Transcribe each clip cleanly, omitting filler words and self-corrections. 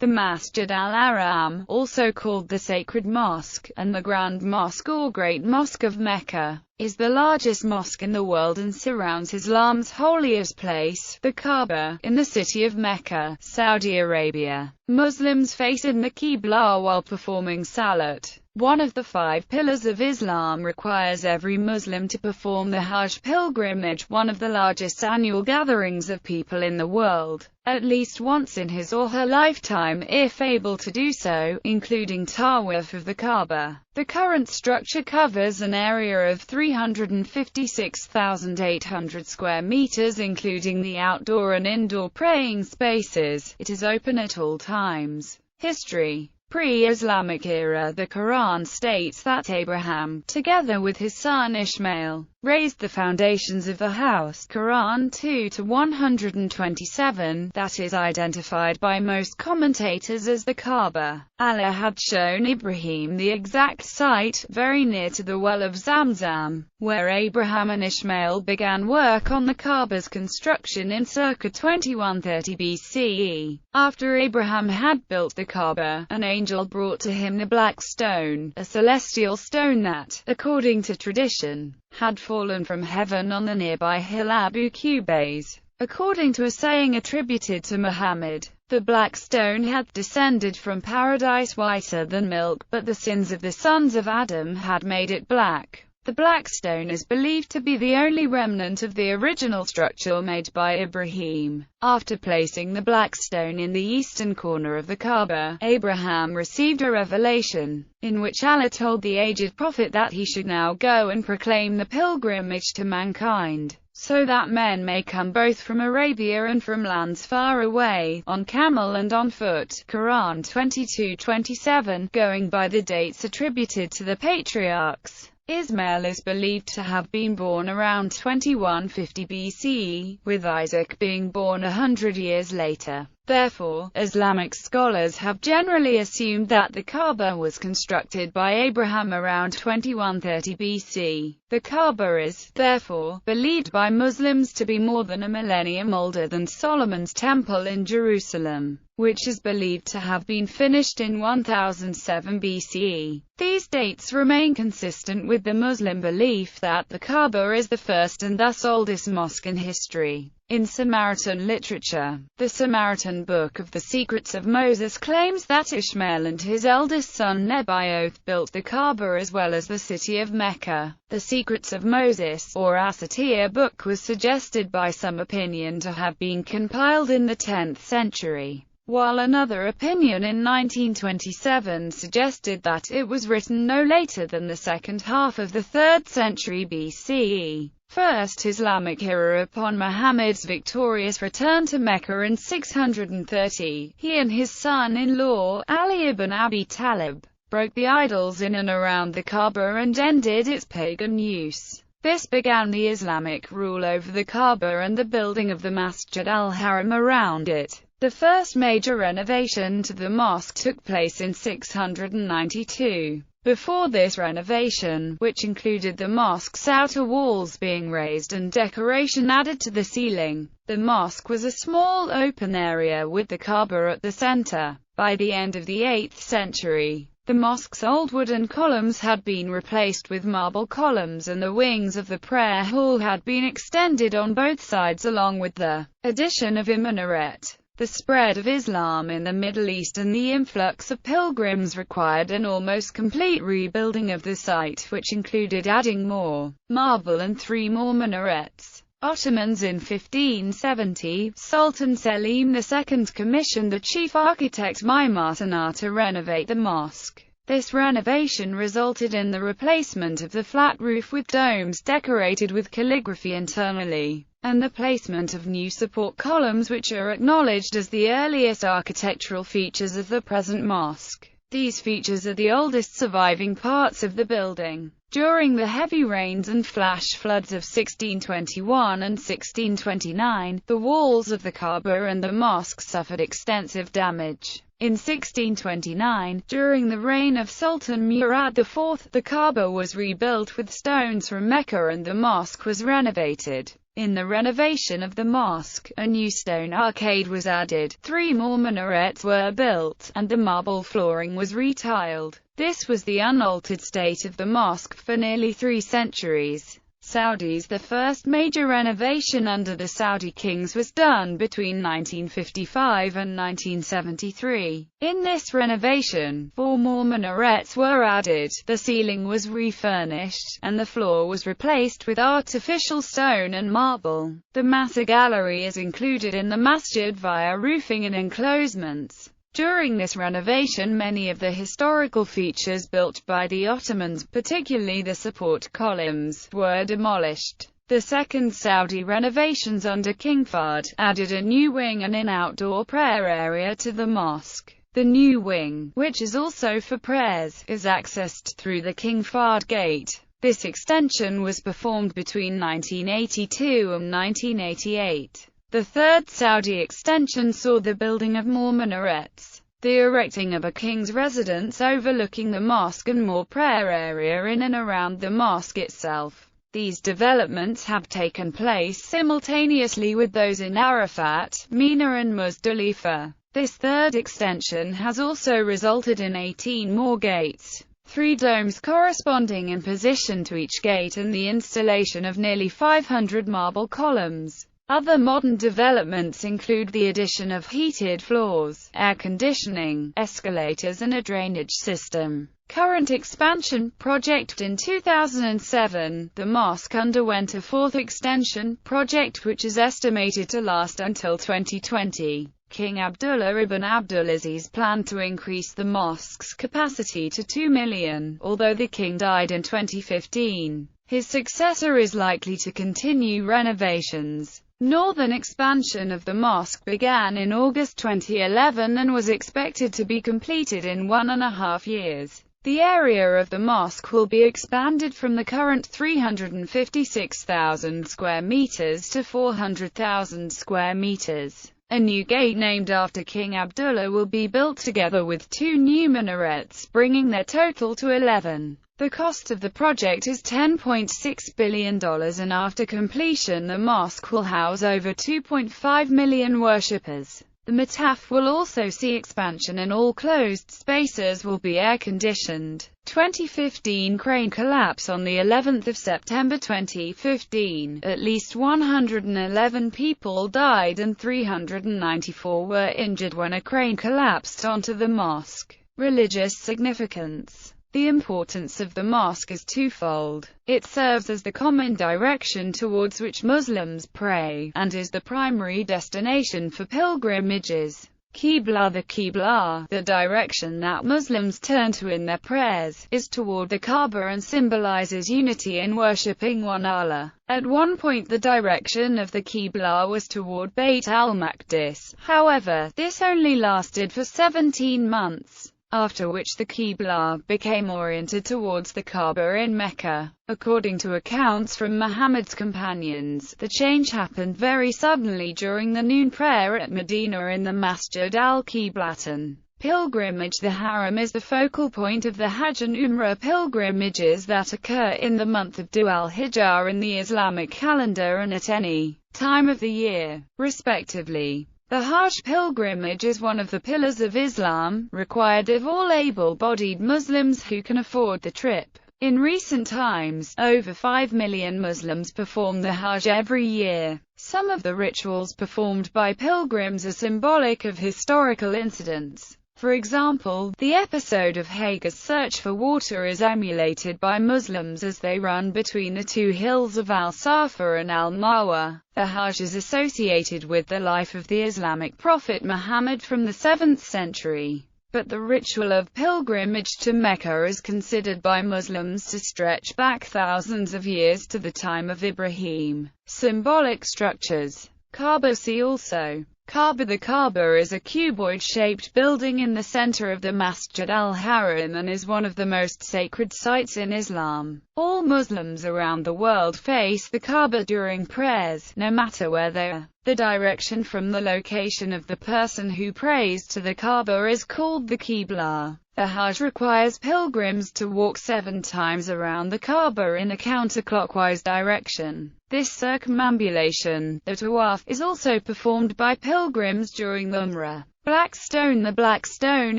The Masjid al-Haram, also called the Sacred Mosque, and the Grand Mosque or Great Mosque of Mecca, is the largest mosque in the world and surrounds Islam's holiest place, the Kaaba, in the city of Mecca, Saudi Arabia. Muslims face in the Qibla while performing Salat. One of the 5 pillars of Islam requires every Muslim to perform the Hajj pilgrimage, one of the largest annual gatherings of people in the world, at least once in his or her lifetime if able to do so, including Tawaf of the Kaaba. The current structure covers an area of 356,800 square meters, including the outdoor and indoor praying spaces. It is open at all times. History. Pre-Islamic era. The Quran states that Abraham, together with his son Ishmael, raised the foundations of the house. Quran 2-127, that is identified by most commentators as the Kaaba. Allah had shown Ibrahim the exact site, very near to the well of Zamzam, where Abraham and Ishmael began work on the Kaaba's construction in circa 2130 BCE. After Abraham had built the Kaaba, an angel brought to him the black stone, a celestial stone that, according to tradition, had fallen from heaven on the nearby hill Abu Qubais. According to a saying attributed to Muhammad, the black stone had descended from paradise whiter than milk, but the sins of the sons of Adam had made it black. The black stone is believed to be the only remnant of the original structure made by Ibrahim. After placing the black stone in the eastern corner of the Kaaba, Abraham received a revelation, in which Allah told the aged prophet that he should now go and proclaim the pilgrimage to mankind, so that men may come both from Arabia and from lands far away, on camel and on foot. Quran 22:27. Going by the dates attributed to the patriarchs, Ismail is believed to have been born around 2150 BCE, with Isaac being born 100 years later. Therefore, Islamic scholars have generally assumed that the Kaaba was constructed by Abraham around 2130 BC. The Kaaba is, therefore, believed by Muslims to be more than a millennium older than Solomon's Temple in Jerusalem, which is believed to have been finished in 1007 BCE. These dates remain consistent with the Muslim belief that the Kaaba is the first and thus oldest mosque in history. In Samaritan literature, the Samaritan Book of the Secrets of Moses claims that Ishmael and his eldest son Nebaioth built the Kaaba as well as the city of Mecca. The Secrets of Moses, or Asatiyah book, was suggested by some opinion to have been compiled in the 10th century, while another opinion in 1927 suggested that it was written no later than the second half of the 3rd century BCE. First Islamic era. Upon Muhammad's victorious return to Mecca in 630, he and his son-in-law, Ali ibn Abi Talib, broke the idols in and around the Kaaba and ended its pagan use. This began the Islamic rule over the Kaaba and the building of the Masjid al-Haram around it. The first major renovation to the mosque took place in 692. Before this renovation, which included the mosque's outer walls being raised and decoration added to the ceiling, the mosque was a small open area with the Kaaba at the center. By the end of the 8th century, the mosque's old wooden columns had been replaced with marble columns and the wings of the prayer hall had been extended on both sides along with the addition of a minaret. The spread of Islam in the Middle East and the influx of pilgrims required an almost complete rebuilding of the site, which included adding more marble and 3 more minarets. Ottomans in 1570, Sultan Selim II commissioned the chief architect Mimar Sinar to renovate the mosque. This renovation resulted in the replacement of the flat roof with domes decorated with calligraphy internally, and the placement of new support columns which are acknowledged as the earliest architectural features of the present mosque. These features are the oldest surviving parts of the building. During the heavy rains and flash floods of 1621 and 1629, the walls of the Kaaba and the mosque suffered extensive damage. In 1629, during the reign of Sultan Murad IV, the Kaaba was rebuilt with stones from Mecca and the mosque was renovated. In the renovation of the mosque, a new stone arcade was added, 3 more minarets were built, and the marble flooring was retiled. This was the unaltered state of the mosque for nearly 3 centuries. The first major renovation under the Saudi kings was done between 1955 and 1973. In this renovation, 4 more minarets were added, the ceiling was refurnished, and the floor was replaced with artificial stone and marble. The Master Gallery is included in the Masjid via roofing and enclosements. During this renovation, many of the historical features built by the Ottomans, particularly the support columns, were demolished. The second Saudi renovations under King Fahd added a new wing and an outdoor prayer area to the mosque. The new wing, which is also for prayers, is accessed through the King Fahd Gate. This extension was performed between 1982 and 1988. The third Saudi extension saw the building of more minarets, the erecting of a king's residence overlooking the mosque and more prayer area in and around the mosque itself. These developments have taken place simultaneously with those in Arafat, Mina and Muzdalifa. This third extension has also resulted in 18 more gates, 3 domes corresponding in position to each gate, and the installation of nearly 500 marble columns. Other modern developments include the addition of heated floors, air conditioning, escalators and a drainage system. Current expansion project. In 2007, the mosque underwent a 4th extension project which is estimated to last until 2020. King Abdullah ibn Abdulaziz planned to increase the mosque's capacity to 2 million, although the king died in 2015. His successor is likely to continue renovations. Northern expansion of the mosque began in August 2011 and was expected to be completed in 1.5 years. The area of the mosque will be expanded from the current 356,000 square meters to 400,000 square meters. A new gate named after King Abdullah will be built together with 2 new minarets, bringing their total to 11. The cost of the project is $10.6 billion, and after completion the mosque will house over 2.5 million worshippers. The mataf will also see expansion and all closed spaces will be air-conditioned. 2015 crane collapse. On the 11th of September 2015, at least 111 people died and 394 were injured when a crane collapsed onto the mosque. Religious significance. The importance of the mosque is twofold. It serves as the common direction towards which Muslims pray, and is the primary destination for pilgrimages. Qibla. The Qibla, the direction that Muslims turn to in their prayers, is toward the Kaaba and symbolizes unity in worshipping one Allah. At one point the direction of the Qibla was toward Bayt al-Maqdis, however, this only lasted for 17 months. After which the Qibla became oriented towards the Kaaba in Mecca. According to accounts from Muhammad's companions, the change happened very suddenly during the noon prayer at Medina in the Masjid al-Qiblatan. Pilgrimage. The Haram is the focal point of the Hajj and Umrah pilgrimages that occur in the month of Dhu al-Hijjah in the Islamic calendar and at any time of the year, respectively. The Hajj pilgrimage is one of the pillars of Islam, required of all able-bodied Muslims who can afford the trip. In recent times, over 5 million Muslims perform the Hajj every year. Some of the rituals performed by pilgrims are symbolic of historical incidents. For example, the episode of Hagar's search for water is emulated by Muslims as they run between the 2 hills of al-Safa and al-Marwa. The Hajj is associated with the life of the Islamic prophet Muhammad from the 7th century. But the ritual of pilgrimage to Mecca is considered by Muslims to stretch back thousands of years to the time of Ibrahim. Symbolic structures. Kaaba. See also Kaaba. The Kaaba is a cuboid-shaped building in the center of the Masjid al-Haram and is one of the most sacred sites in Islam. All Muslims around the world face the Kaaba during prayers, no matter where they are. The direction from the location of the person who prays to the Kaaba is called the Qibla. The Hajj requires pilgrims to walk 7 times around the Kaaba in a counterclockwise direction. This circumambulation, the tawaf, is also performed by pilgrims during the Umrah. Black stone. The black stone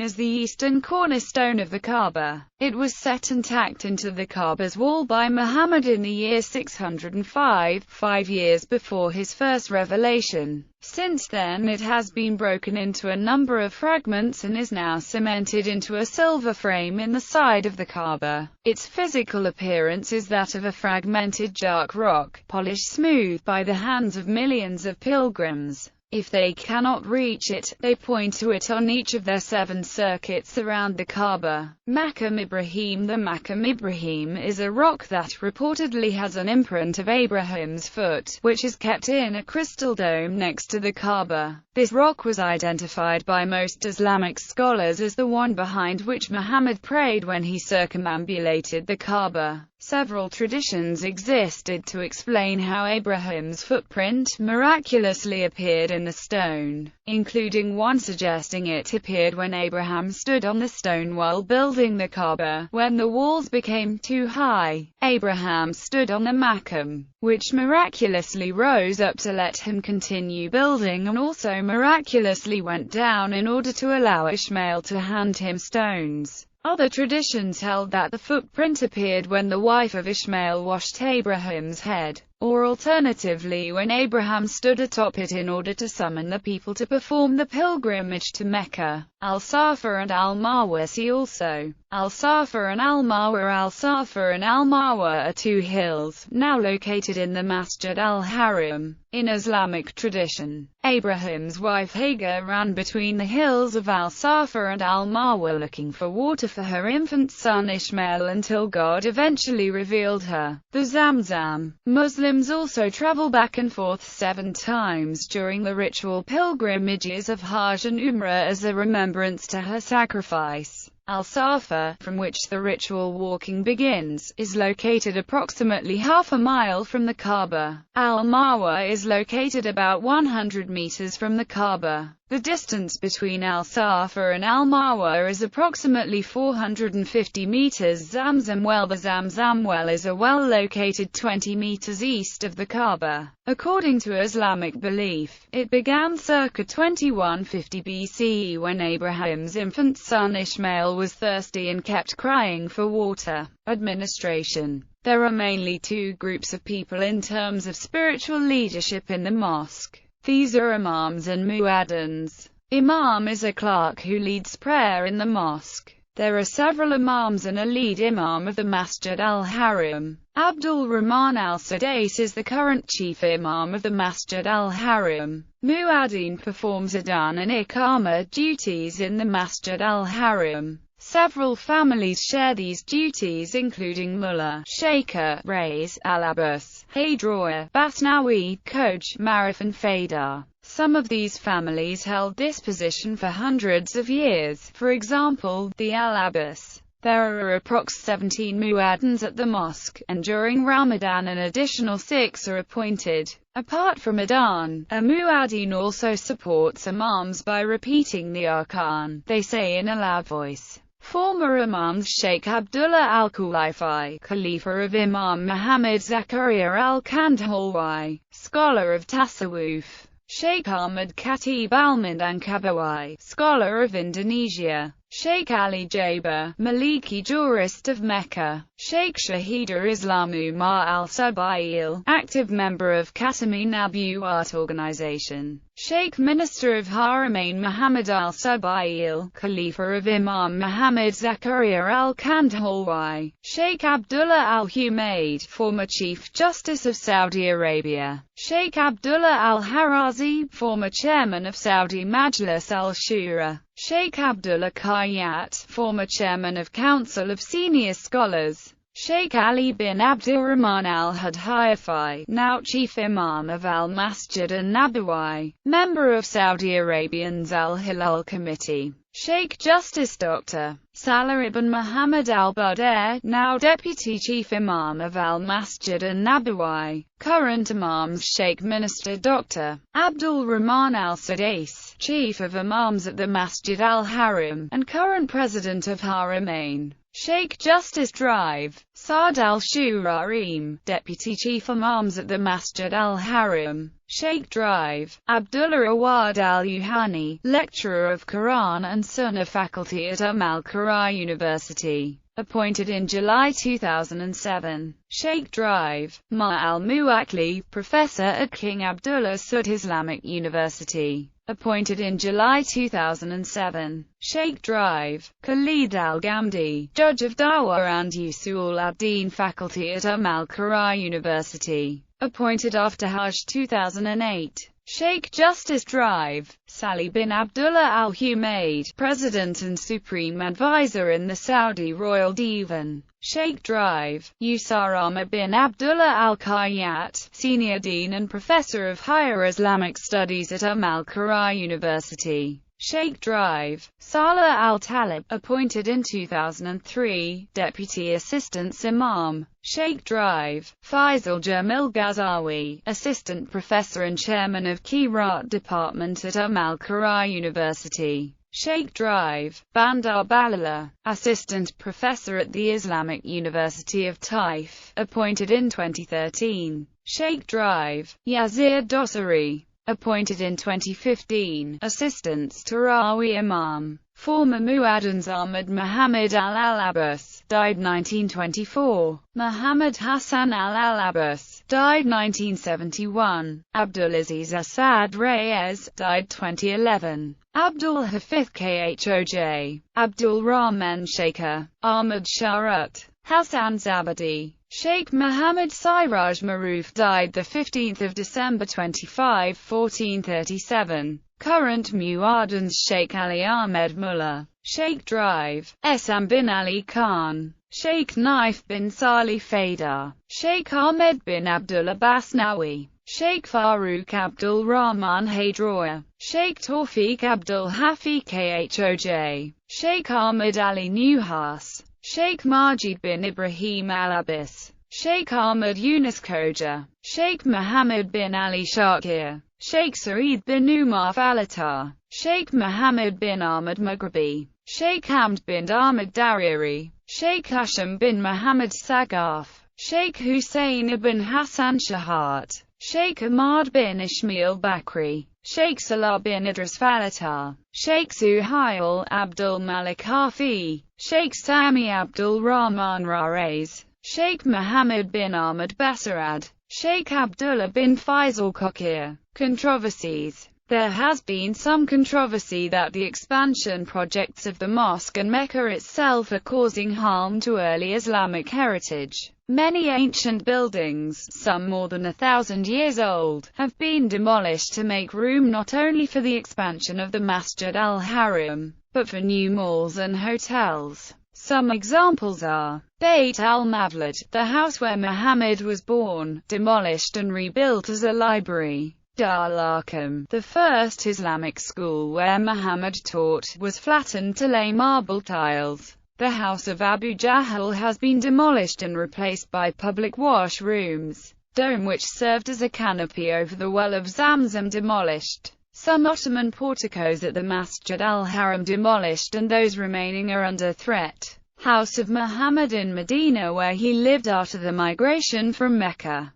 is the eastern cornerstone of the Kaaba. It was set and tacked into the Kaaba's wall by Muhammad in the year 605, 5 years before his first revelation. Since then it has been broken into a number of fragments and is now cemented into a silver frame in the side of the Kaaba. Its physical appearance is that of a fragmented dark rock, polished smooth by the hands of millions of pilgrims. If they cannot reach it, they point to it on each of their 7 circuits around the Kaaba. Maqam Ibrahim. The Maqam Ibrahim is a rock that reportedly has an imprint of Abraham's foot, which is kept in a crystal dome next to the Kaaba. This rock was identified by most Islamic scholars as the one behind which Muhammad prayed when he circumambulated the Kaaba. Several traditions existed to explain how Abraham's footprint miraculously appeared in the stone, including one suggesting it appeared when Abraham stood on the stone while building the Kaaba. When the walls became too high, Abraham stood on the Maqam, which miraculously rose up to let him continue building, and also miraculously went down in order to allow Ishmael to hand him stones. Other traditions held that the footprint appeared when the wife of Ishmael washed Abraham's head, or alternatively when Abraham stood atop it in order to summon the people to perform the pilgrimage to Mecca. Al-Safa and Al-Marwa. See also Al-Safa and Al-Marwa. Al-Safa and Al-Marwa are 2 hills, now located in the Masjid al-Haram. In Islamic tradition, Abraham's wife Hagar ran between the hills of Al-Safa and Al-Marwa looking for water for her infant son Ishmael until God eventually revealed her the Zamzam. Muslims also travel back and forth 7 times during the ritual pilgrimages of Hajj and Umrah as a remembrance to her sacrifice. Al-Safa, from which the ritual walking begins, is located approximately half a mile from the Kaaba. Al-Marwa is located about 100 meters from the Kaaba. The distance between Al-Safa and Al-Marwa is approximately 450 meters. Zamzam well. The Zamzam well is a well located 20 meters east of the Kaaba. According to Islamic belief, it began circa 2150 BCE when Abraham's infant son Ishmael was thirsty and kept crying for water. Administration. There are mainly 2 groups of people in terms of spiritual leadership in the mosque. These are Imams and Muaddins. Imam is a clerk who leads prayer in the mosque. There are several Imams and a lead Imam of the Masjid al-Haram. Abdul Rahman al-Sadais is the current chief Imam of the Masjid al-Haram. Muaddin performs adhan and iqamah duties in the Masjid al-Haram. Several families share these duties including Mullah, Shaykha, Rais, Al-Abbas, Haydroya, Basnawi, Koj, Marif and Faidar. Some of these families held this position for hundreds of years, for example, the Al-Abbas. There are approx 17 muaddins at the mosque, and during Ramadan an additional 6 are appointed. Apart from adhan, a muaddin also supports imams by repeating the arkan they say in a loud voice. Former Imams Sheikh Abdullah al-Khulaifi, Khalifa of Imam Muhammad Zakaria al-Kandahulwi, scholar of Tasawwuf. Sheikh Ahmad Khatib al-Mindankabawi, scholar of Indonesia. Sheikh Ali Jaber, Maliki jurist of Mecca. Sheikh Shahida Islamu Ma al-Subail, active member of Khatami Nabuwat organization. Sheikh Minister of Haramain Muhammad al-Subail, Khalifa of Imam Muhammad Zakaria al-Kandahulwi. Sheikh Abdullah al-Humaid, former Chief Justice of Saudi Arabia. Sheikh Abdullah al-Harazi, former Chairman of Saudi Majlis al-Shura. Sheikh Abdullah Khayyat, former Chairman of Council of Senior Scholars. Sheikh Ali bin Abdulrahman al-Hudayfi, now Chief Imam of al-Masjid an-Nabawi, member of Saudi Arabia's al-Hilal Committee. Sheikh Justice Dr. Salah ibn Muhammad al-Budair, now Deputy Chief Imam of al-Masjid an-Nabawi. Current Imams: Sheikh Minister Dr. Abdul Rahman al-Sadais, Chief of Imams at the Masjid al-Haram, and current President of Haramain. Sheikh Justice Drive, Saad al-Shuraim, Deputy Chief Imams at the Masjid al-Haram. Sheikh Drive, Abdullah Awad al-Yuhani, Lecturer of Quran and Sunnah Faculty at al-Qura University, appointed in July 2007. Sheikh Drive, Ma al-Muwakli, Professor at King Abdullah Saud Islamic University, appointed in July 2007. Sheikh Drive, Khalid al-Ghamdi, Judge of Dawah and Usul ad-Din Faculty at al-Qura University, appointed after Hajj 2008. Sheikh Justice Drive, Salih bin Abdullah al-Humaid, President and Supreme Advisor in the Saudi Royal Divan. Sheikh Drive, Usama bin Abdullah al-Khayyat, Senior Dean and Professor of Higher Islamic Studies at al-Qura University. Sheikh Drive, Salah al-Talib, appointed in 2003, Deputy Assistant Imam. Sheikh Drive, Faisal Jamil Ghazawi, Assistant Professor and Chairman of Qiraat Department at al-Qura University. Sheikh Drive, Bandar Balala, Assistant Professor at the Islamic University of Taif, appointed in 2013. Sheikh Drive, Yazid Dosari, appointed in 2015, Assistant Tarawi Imam. Former Muaddins: Ahmad Muhammad al-Abbas, died 1924. Muhammad Hassan al-Abbas, died 1971. Abdulaziz Assad Reyes, died 2011. Abdul Hafiz Khoj, Abdul Rahman Shaker, Ahmad Sharat, Hassan Zabadi. Sheikh Muhammad Siraj Maruf, died 15 December 25, 1437. Current Muaddins: Sheikh Ali Ahmed Mullah. Sheikh Drive, Esam bin Ali Khan, Sheikh Naif bin Salih Faidar, Sheikh Ahmed bin Abdullah Basnawi, Sheikh Farouk Abdul Rahman Haydroya, Sheikh Tawfiq Abdul Hafi Khoj, Sheikh Ahmed Ali Newhas, Sheikh Majid bin Ibrahim al-Abbas, Sheikh Ahmed Yunus Khoja, Sheikh Muhammad bin Ali Shakir, Sheikh Saeed bin Umar Falatar, Sheikh Muhammad bin Ahmad Maghribi, Sheikh Hamd bin Ahmad Dariri, Sheikh Hashim bin Muhammad Sagaf, Sheikh Hussein ibn Hassan Shahat, Sheikh Ahmad bin Ismail Bakri, Sheikh Salah bin Idris Falatar, Sheikh Suhail Abdul Malik Hafi, Sheikh Sami Abdul Rahman Rares, Sheikh Muhammad bin Ahmad Basarad, Sheikh Abdullah bin Faisal Kokir. Controversies. There has been some controversy that the expansion projects of the mosque and Mecca itself are causing harm to early Islamic heritage. Many ancient buildings, some more than 1,000 years old, have been demolished to make room not only for the expansion of the Masjid al-Haram, but for new malls and hotels. Some examples are Bayt al-Mawlid, the house where Muhammad was born, demolished and rebuilt as a library. Dar al-Arqam, the first Islamic school where Muhammad taught, was flattened to lay marble tiles. The house of Abu Jahl has been demolished and replaced by public washrooms. Dome which served as a canopy over the well of Zamzam demolished. Some Ottoman porticos at the Masjid al-Haram demolished and those remaining are under threat. House of Muhammad in Medina where he lived after the migration from Mecca.